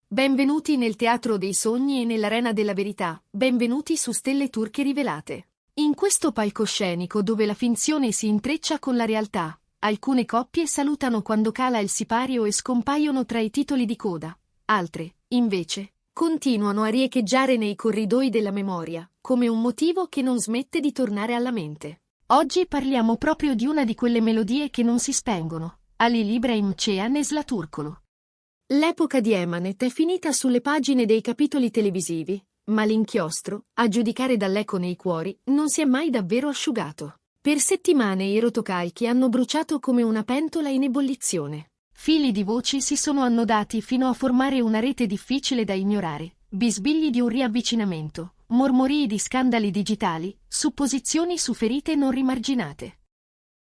Benvenuti nel teatro dei sogni e nell'arena della verità, benvenuti su Stelle Turche Rivelate. In questo palcoscenico dove la finzione si intreccia con la realtà, alcune coppie salutano quando cala il sipario e scompaiono tra i titoli di coda, altre, invece, continuano a riecheggiare nei corridoi della memoria, come un motivo che non smette di tornare alla mente. Oggi parliamo proprio di una di quelle melodie che non si spengono, Ali Ibrahim Cehan e Zlaturkolo. L'epoca di Emanet è finita sulle pagine dei capitoli televisivi, ma l'inchiostro, a giudicare dall'eco nei cuori, non si è mai davvero asciugato. Per settimane i rotocalchi hanno bruciato come una pentola in ebollizione. Fili di voci si sono annodati fino a formare una rete difficile da ignorare, bisbigli di un riavvicinamento, mormorii di scandali digitali, supposizioni su ferite non rimarginate.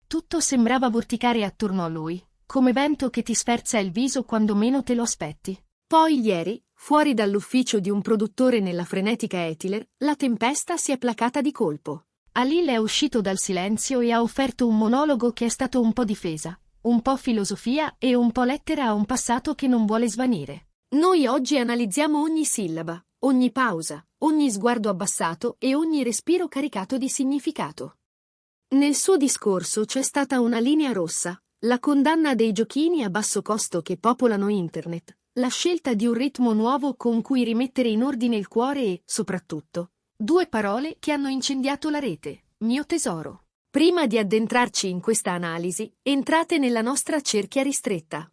Tutto sembrava vorticare attorno a lui, come vento che ti sferza il viso quando meno te lo aspetti. Poi ieri, fuori dall'ufficio di un produttore nella frenetica Etiler, la tempesta si è placata di colpo. Halil è uscito dal silenzio e ha offerto un monologo che è stato un po' difesa, un po' filosofia e un po' lettera a un passato che non vuole svanire. Noi oggi analizziamo ogni sillaba, ogni pausa, ogni sguardo abbassato e ogni respiro caricato di significato. Nel suo discorso c'è stata una linea rossa, la condanna dei giochini a basso costo che popolano Internet, la scelta di un ritmo nuovo con cui rimettere in ordine il cuore e, soprattutto, due parole che hanno incendiato la rete, mio tesoro. Prima di addentrarci in questa analisi, entrate nella nostra cerchia ristretta.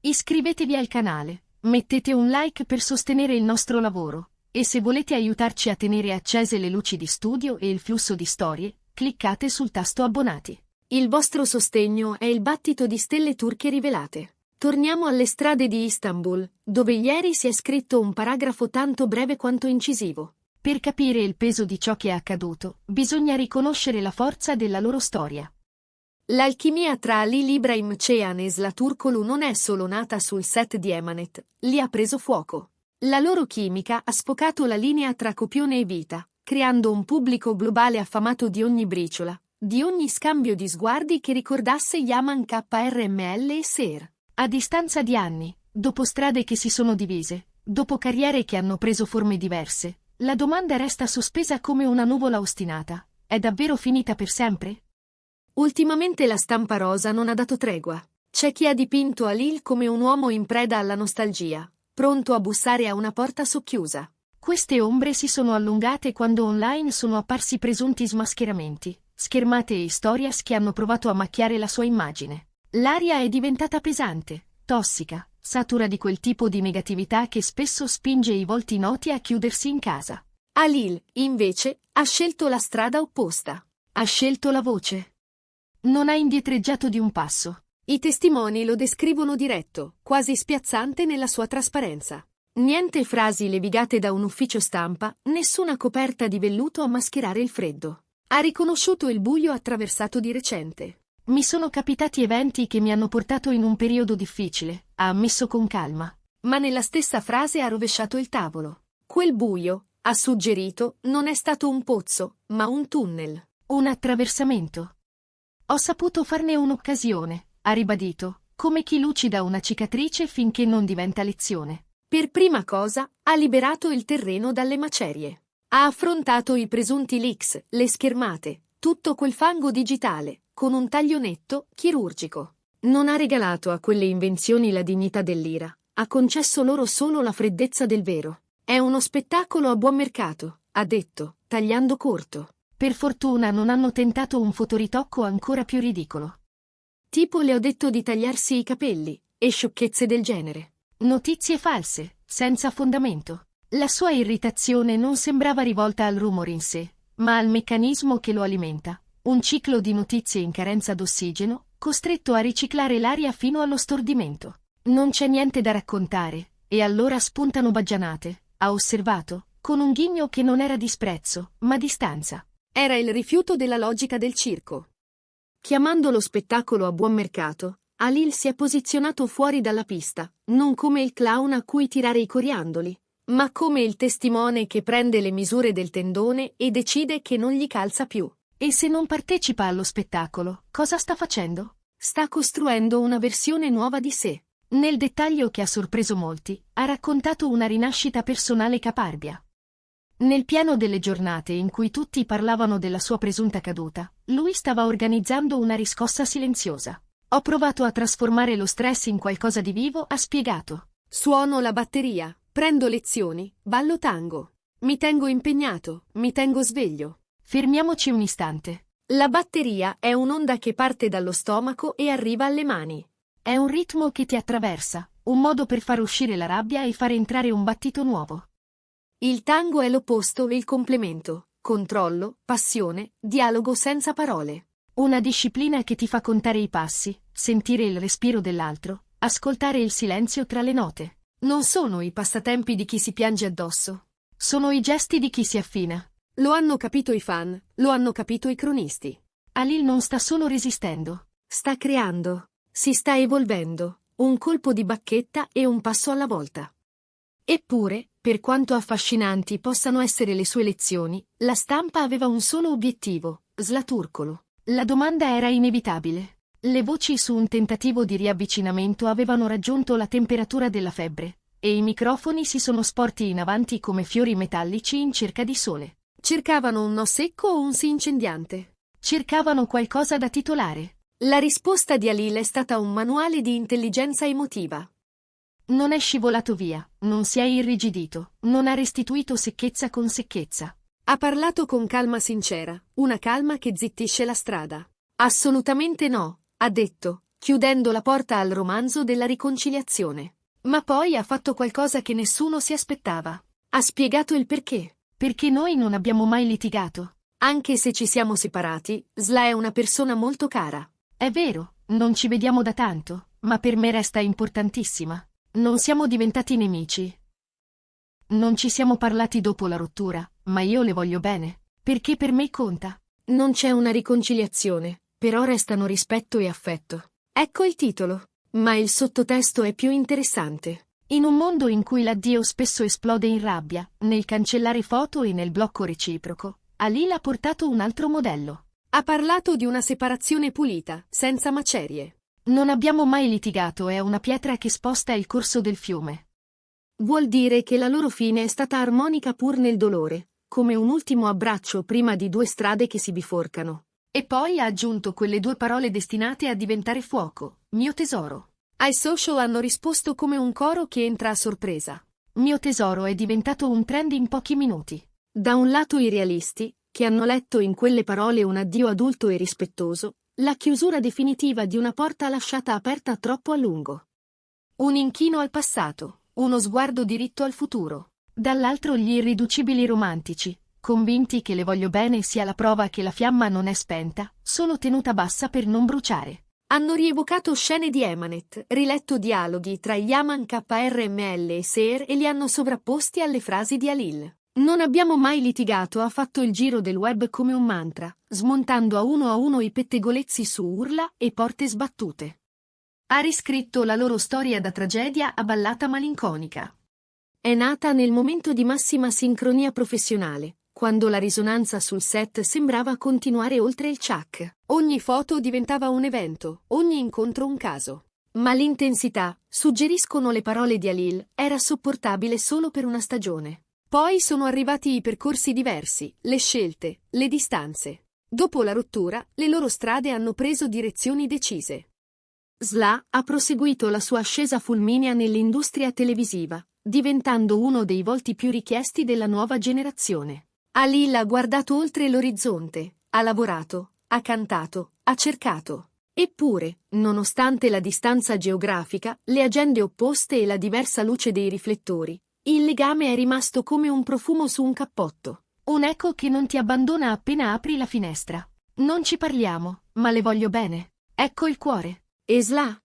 Iscrivetevi al canale, mettete un like per sostenere il nostro lavoro, e se volete aiutarci a tenere accese le luci di studio e il flusso di storie, cliccate sul tasto abbonati. Il vostro sostegno è il battito di Stelle Turche Rivelate. Torniamo alle strade di Istanbul, dove ieri si è scritto un paragrafo tanto breve quanto incisivo. Per capire il peso di ciò che è accaduto, bisogna riconoscere la forza della loro storia. L'alchimia tra Ali Ibrahim Cehan e Zlaturkolo non è solo nata sul set di Emanet, lì ha preso fuoco. La loro chimica ha sfocato la linea tra copione e vita, creando un pubblico globale affamato di ogni briciola, di ogni scambio di sguardi che ricordasse Yaman KRML e Ser. A distanza di anni, dopo strade che si sono divise, dopo carriere che hanno preso forme diverse, la domanda resta sospesa come una nuvola ostinata. È davvero finita per sempre? Ultimamente la stampa rosa non ha dato tregua. C'è chi ha dipinto Halil come un uomo in preda alla nostalgia, pronto a bussare a una porta socchiusa. Queste ombre si sono allungate quando online sono apparsi presunti smascheramenti, schermate e stories che hanno provato a macchiare la sua immagine. L'aria è diventata pesante, tossica, satura di quel tipo di negatività che spesso spinge i volti noti a chiudersi in casa. Halil, invece, ha scelto la strada opposta. Ha scelto la voce. Non ha indietreggiato di un passo. I testimoni lo descrivono diretto, quasi spiazzante nella sua trasparenza. Niente frasi levigate da un ufficio stampa, nessuna coperta di velluto a mascherare il freddo. Ha riconosciuto il buio attraversato di recente. Mi sono capitati eventi che mi hanno portato in un periodo difficile, ha ammesso con calma. Ma nella stessa frase ha rovesciato il tavolo. Quel buio, ha suggerito, non è stato un pozzo, ma un tunnel. Un attraversamento. Ho saputo farne un'occasione, ha ribadito, come chi lucida una cicatrice finché non diventa lezione. Per prima cosa, ha liberato il terreno dalle macerie. Ha affrontato i presunti leaks, le schermate, tutto quel fango digitale, con un taglio netto, chirurgico. Non ha regalato a quelle invenzioni la dignità dell'ira, ha concesso loro solo la freddezza del vero. È uno spettacolo a buon mercato, ha detto, tagliando corto. Per fortuna non hanno tentato un fotoritocco ancora più ridicolo. Tipo le ho detto di tagliarsi i capelli, e sciocchezze del genere. Notizie false, senza fondamento. La sua irritazione non sembrava rivolta al rumore in sé, ma al meccanismo che lo alimenta. Un ciclo di notizie in carenza d'ossigeno, costretto a riciclare l'aria fino allo stordimento. Non c'è niente da raccontare, e allora spuntano baggianate, ha osservato, con un ghigno che non era disprezzo, ma distanza. Era il rifiuto della logica del circo. Chiamando lo spettacolo a buon mercato, Halil si è posizionato fuori dalla pista, non come il clown a cui tirare i coriandoli, ma come il testimone che prende le misure del tendone e decide che non gli calza più. E se non partecipa allo spettacolo, cosa sta facendo? Sta costruendo una versione nuova di sé. Nel dettaglio che ha sorpreso molti, ha raccontato una rinascita personale caparbia. Nel pieno delle giornate in cui tutti parlavano della sua presunta caduta, lui stava organizzando una riscossa silenziosa. Ho provato a trasformare lo stress in qualcosa di vivo, ha spiegato. Suono la batteria, prendo lezioni, ballo tango. Mi tengo impegnato, mi tengo sveglio. Fermiamoci un istante. La batteria è un'onda che parte dallo stomaco e arriva alle mani. È un ritmo che ti attraversa, un modo per far uscire la rabbia e far entrare un battito nuovo. Il tango è l'opposto e il complemento, controllo, passione, dialogo senza parole. Una disciplina che ti fa contare i passi, sentire il respiro dell'altro, ascoltare il silenzio tra le note. Non sono i passatempi di chi si piange addosso. Sono i gesti di chi si affina. Lo hanno capito i fan, lo hanno capito i cronisti. Halil non sta solo resistendo. Sta creando. Si sta evolvendo. Un colpo di bacchetta e un passo alla volta. Eppure, per quanto affascinanti possano essere le sue lezioni, la stampa aveva un solo obiettivo, Zlaturkolo. La domanda era inevitabile. Le voci su un tentativo di riavvicinamento avevano raggiunto la temperatura della febbre, e i microfoni si sono sporti in avanti come fiori metallici in cerca di sole. Cercavano un no secco o un sì incendiante. Cercavano qualcosa da titolare. La risposta di Halil è stata un manuale di intelligenza emotiva. Non è scivolato via, non si è irrigidito, non ha restituito secchezza con secchezza. Ha parlato con calma sincera, una calma che zittisce la strada. Assolutamente no, ha detto, chiudendo la porta al romanzo della riconciliazione. Ma poi ha fatto qualcosa che nessuno si aspettava. Ha spiegato il perché. Perché noi non abbiamo mai litigato. Anche se ci siamo separati, Zla è una persona molto cara. È vero, non ci vediamo da tanto, ma per me resta importantissima. Non siamo diventati nemici. Non ci siamo parlati dopo la rottura, ma io le voglio bene, perché per me conta. Non c'è una riconciliazione, però restano rispetto e affetto. Ecco il titolo. Ma il sottotesto è più interessante. In un mondo in cui l'addio spesso esplode in rabbia, nel cancellare foto e nel blocco reciproco, Halil ha portato un altro modello. Ha parlato di una separazione pulita, senza macerie. Non abbiamo mai litigato, è una pietra che sposta il corso del fiume. Vuol dire che la loro fine è stata armonica pur nel dolore, come un ultimo abbraccio prima di due strade che si biforcano. E poi ha aggiunto quelle due parole destinate a diventare fuoco, mio tesoro. Ai social hanno risposto come un coro che entra a sorpresa. Mio tesoro è diventato un trend in pochi minuti. Da un lato i realisti, che hanno letto in quelle parole un addio adulto e rispettoso, la chiusura definitiva di una porta lasciata aperta troppo a lungo. Un inchino al passato, uno sguardo diritto al futuro. Dall'altro gli irriducibili romantici, convinti che le voglio bene sia la prova che la fiamma non è spenta, solo tenuta bassa per non bruciare. Hanno rievocato scene di Emanet, riletto dialoghi tra Yaman KRML e Seher e li hanno sovrapposti alle frasi di Halil. Non abbiamo mai litigato ha fatto il giro del web come un mantra, smontando a uno i pettegolezzi su urla e porte sbattute. Ha riscritto la loro storia da tragedia a ballata malinconica. È nata nel momento di massima sincronia professionale, quando la risonanza sul set sembrava continuare oltre il ciak. Ogni foto diventava un evento, ogni incontro un caso. Ma l'intensità, suggeriscono le parole di Halil, era sopportabile solo per una stagione. Poi sono arrivati i percorsi diversi, le scelte, le distanze. Dopo la rottura, le loro strade hanno preso direzioni decise. Zla ha proseguito la sua ascesa fulminea nell'industria televisiva, diventando uno dei volti più richiesti della nuova generazione. Halil ha guardato oltre l'orizzonte, ha lavorato, ha cantato, ha cercato. Eppure, nonostante la distanza geografica, le agende opposte e la diversa luce dei riflettori, il legame è rimasto come un profumo su un cappotto. Un eco che non ti abbandona appena apri la finestra. Non ci parliamo, ma le voglio bene. Ecco il cuore. E Zla?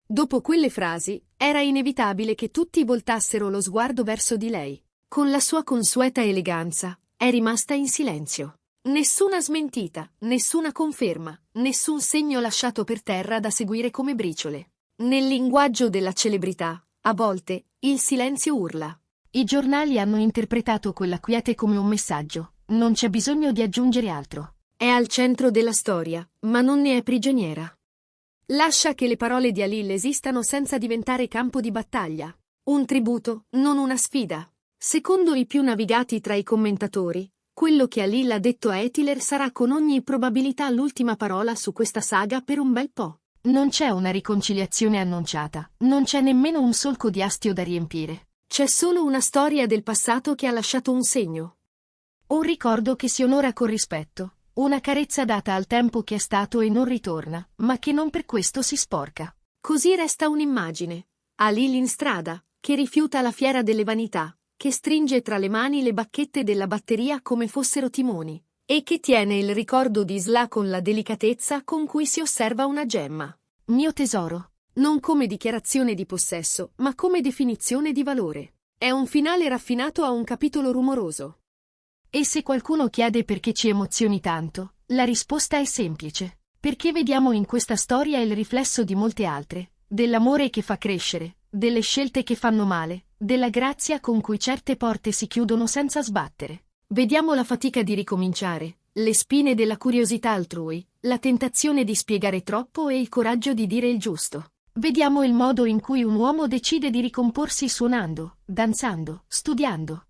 Dopo quelle frasi, era inevitabile che tutti voltassero lo sguardo verso di lei. Con la sua consueta eleganza, è rimasta in silenzio. Nessuna smentita, nessuna conferma, nessun segno lasciato per terra da seguire come briciole. Nel linguaggio della celebrità, a volte, il silenzio urla. I giornali hanno interpretato quella quiete come un messaggio, non c'è bisogno di aggiungere altro. È al centro della storia, ma non ne è prigioniera. Lascia che le parole di Halil esistano senza diventare campo di battaglia. Un tributo, non una sfida. Secondo i più navigati tra i commentatori, quello che Halil ha detto a Etiler sarà con ogni probabilità l'ultima parola su questa saga per un bel po'. Non c'è una riconciliazione annunciata, non c'è nemmeno un solco di astio da riempire. C'è solo una storia del passato che ha lasciato un segno. Un ricordo che si onora con rispetto, una carezza data al tempo che è stato e non ritorna, ma che non per questo si sporca. Così resta un'immagine. Halil in strada, che rifiuta la fiera delle vanità, che stringe tra le mani le bacchette della batteria come fossero timoni, e che tiene il ricordo di Isla con la delicatezza con cui si osserva una gemma. Mio tesoro, non come dichiarazione di possesso, ma come definizione di valore. È un finale raffinato a un capitolo rumoroso. E se qualcuno chiede perché ci emozioni tanto, la risposta è semplice. Perché vediamo in questa storia il riflesso di molte altre, dell'amore che fa crescere, delle scelte che fanno male, della grazia con cui certe porte si chiudono senza sbattere. Vediamo la fatica di ricominciare, le spine della curiosità altrui, la tentazione di spiegare troppo e il coraggio di dire il giusto. Vediamo il modo in cui un uomo decide di ricomporsi suonando, danzando, studiando.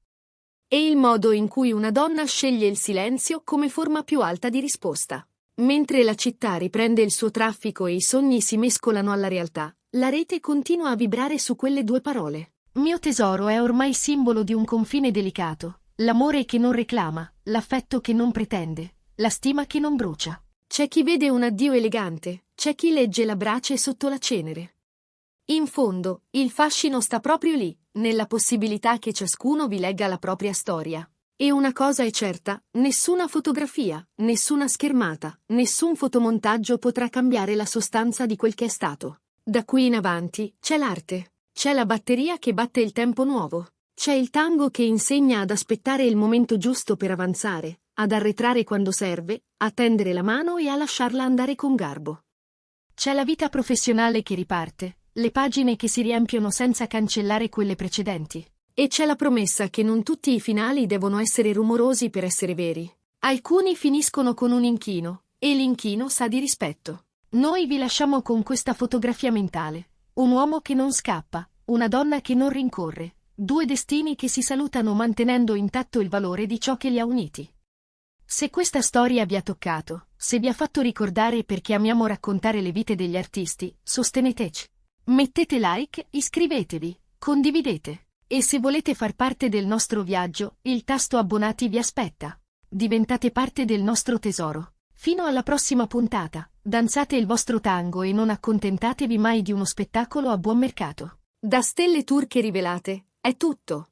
E il modo in cui una donna sceglie il silenzio come forma più alta di risposta. Mentre la città riprende il suo traffico e i sogni si mescolano alla realtà, la rete continua a vibrare su quelle due parole. Mio tesoro è ormai simbolo di un confine delicato, l'amore che non reclama, l'affetto che non pretende, la stima che non brucia. C'è chi vede un addio elegante, c'è chi legge la brace sotto la cenere. In fondo, il fascino sta proprio lì, nella possibilità che ciascuno vi legga la propria storia. E una cosa è certa, nessuna fotografia, nessuna schermata, nessun fotomontaggio potrà cambiare la sostanza di quel che è stato. Da qui in avanti, c'è l'arte. C'è la batteria che batte il tempo nuovo. C'è il tango che insegna ad aspettare il momento giusto per avanzare, ad arretrare quando serve, a tendere la mano e a lasciarla andare con garbo. C'è la vita professionale che riparte, le pagine che si riempiono senza cancellare quelle precedenti. E c'è la promessa che non tutti i finali devono essere rumorosi per essere veri. Alcuni finiscono con un inchino, e l'inchino sa di rispetto. Noi vi lasciamo con questa fotografia mentale. Un uomo che non scappa, una donna che non rincorre, due destini che si salutano mantenendo intatto il valore di ciò che li ha uniti. Se questa storia vi ha toccato, se vi ha fatto ricordare perché amiamo raccontare le vite degli artisti, sosteneteci. Mettete like, iscrivetevi, condividete. E se volete far parte del nostro viaggio, il tasto abbonati vi aspetta. Diventate parte del nostro tesoro. Fino alla prossima puntata, danzate il vostro tango e non accontentatevi mai di uno spettacolo a buon mercato. Da Stelle Turche Rivelate, è tutto.